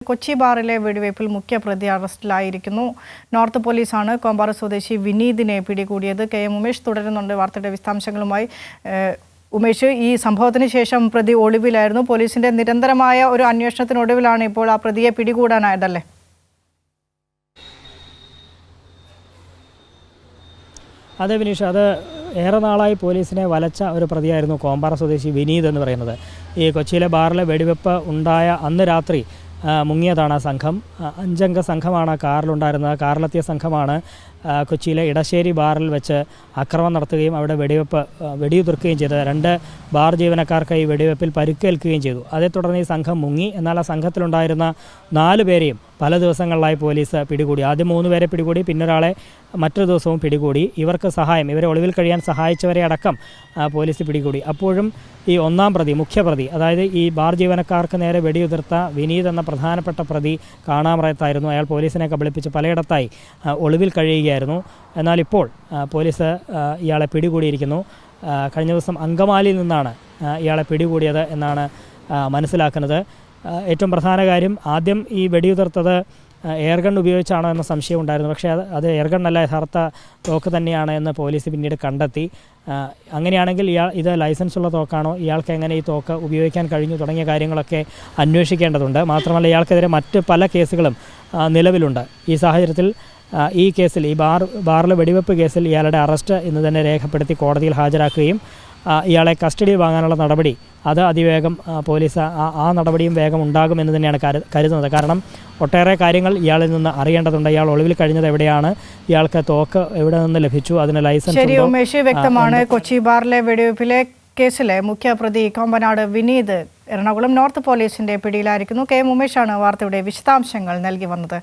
കൊച്ചി ബാറിലെ വെടിവയ്പിൽ മുഖ്യപ്രതി അറസ്റ്റിലായിരിക്കുന്നു. നോർത്ത് പോലീസാണ് കോമ്പാറ സ്വദേശി വിനീതിനെ പിടികൂടിയത്. KM ഉമേഷ് തുടരുന്നുണ്ട് വാർത്തയുടെ വിശദാംശങ്ങളുമായി. ഉമേഷ്, ഈ സംഭവത്തിന് ശേഷം പ്രതി ഒളിവിലായിരുന്നു. പോലീസിന്റെ നിരന്തരമായ ഒരു അന്വേഷണത്തിനൊടുവിലാണ് ഇപ്പോൾ ആ പ്രതിയെ പിടികൂടാനായതല്ലേ? അതെ വിനീഷ്, അത് ഏറെ നാളായി പോലീസിനെ വലച്ച ഒരു പ്രതിയായിരുന്നു കോമ്പാറ സ്വദേശി വിനീത് എന്ന് പറയുന്നത്. ഈ കൊച്ചിയിലെ ബാറിലെ വെടിവെപ്പ് ഉണ്ടായ അന്ന് രാത്രി മുങ്ങിയതാണ് ആ സംഘം. 5 അംഗ സംഘമാണ് കാറിലുണ്ടായിരുന്നത്. കാറിലെത്തിയ സംഘമാണ് കൊച്ചിയിലെ ഇടശ്ശേരി ബാറിൽ വെച്ച് ആക്രമണം നടത്തുകയും അവിടെ വെടിയുതിർക്കുകയും ചെയ്തത്. 2 ബാർ ജീവനക്കാർക്ക് ഈ വെടിവെപ്പിൽ പരിക്കേൽക്കുകയും ചെയ്തു. അതേ തുടർന്ന് ഈ സംഘം മുങ്ങി. എന്നാൽ ആ സംഘത്തിലുണ്ടായിരുന്ന 4 പേരെയും പല ദിവസങ്ങളിലായി പോലീസ് പിടികൂടി. ആദ്യം 3 പേരെ പിടികൂടി, പിന്നൊരാളെ മറ്റൊരു ദിവസവും പിടികൂടി. ഇവരെ ഒളിവിൽ കഴിയാൻ സഹായിച്ചവരെ അടക്കം പോലീസ് പിടികൂടി. അപ്പോഴും ഈ 1-ാം പ്രതി, മുഖ്യപ്രതി, അതായത് ഈ ബാർ ജീവനക്കാർക്ക് നേരെ വെടിയുതിർത്ത വിനീത് എന്ന പ്രധാനപ്പെട്ട പ്രതി കാണാമറയത്തായിരുന്നു. അയാൾ പോലീസിനെ കബളിപ്പിച്ച് പലയിടത്തായി ഒളിവിൽ കഴിയുകയായിരുന്നു. എന്നാൽ ഇപ്പോൾ പോലീസ് ഇയാളെ പിടികൂടിയിരിക്കുന്നു. കഴിഞ്ഞ ദിവസം അങ്കമാലിയിൽ നിന്നാണ് ഇയാളെ പിടികൂടിയത് എന്നാണ് മനസ്സിലാക്കുന്നത്. ഏറ്റവും പ്രധാന കാര്യം, ആദ്യം ഈ വെടിയുതിർത്തത് എയർഗൺ ഉപയോഗിച്ചാണോ എന്ന സംശയം ഉണ്ടായിരുന്നു. പക്ഷേ അത് എയർഗണ്ണല്ല, യഥാർത്ഥ തോക്ക് തന്നെയാണ് എന്ന് പോലീസ് പിന്നീട് കണ്ടെത്തി. അങ്ങനെയാണെങ്കിൽ ഇത് ലൈസൻസുള്ള തോക്കാണോ, ഇയാൾക്ക് എങ്ങനെ ഈ തോക്ക് ഉപയോഗിക്കാൻ കഴിഞ്ഞു തുടങ്ങിയ കാര്യങ്ങളൊക്കെ അന്വേഷിക്കേണ്ടതുണ്ട്. മാത്രമല്ല, ഇയാൾക്കെതിരെ മറ്റ് പല കേസുകളും നിലവിലുണ്ട്. ഈ സാഹചര്യത്തിൽ ഈ കേസിൽ, ഈ ബാറിലെ വെടിവെപ്പ് കേസിൽ ഇയാളുടെ അറസ്റ്റ് ഇന്ന് തന്നെ രേഖപ്പെടുത്തി കോടതിയിൽ ഹാജരാക്കുകയും ഇയാളെ കസ്റ്റഡിയിൽ വാങ്ങാനുള്ള നടപടി അത് അതിവേഗം പോലീസ് ആ നടപടിയും വേഗം ഉണ്ടാകുമെന്ന് തന്നെയാണ് കരുതുന്നത്. കാരണം ഒട്ടേറെ കാര്യങ്ങൾ ഇയാളിൽ നിന്ന് അറിയേണ്ടതുണ്ട്. ഇയാൾ ഒളിവിൽ കഴിഞ്ഞത് എവിടെയാണ്, ഇയാൾക്ക് തോക്ക് എവിടെ നിന്ന് ലഭിച്ചു, അതിന് ലൈസൻസ്. ശരി ഉമേഷ്, വ്യക്തമാണ്. കൊച്ചി ബാറിലെ വെടിവെപ്പിലെ കേസിലെ മുഖ്യപ്രതി കൊമ്പനാട് വിനീത് എറണാകുളം നോർത്ത് പോലീസിന്റെ പിടിയിലായിരിക്കുന്നു. KM ഉമേഷാണ് വാർത്തയുടെ വിശദാംശങ്ങൾ നൽകി വന്നത്.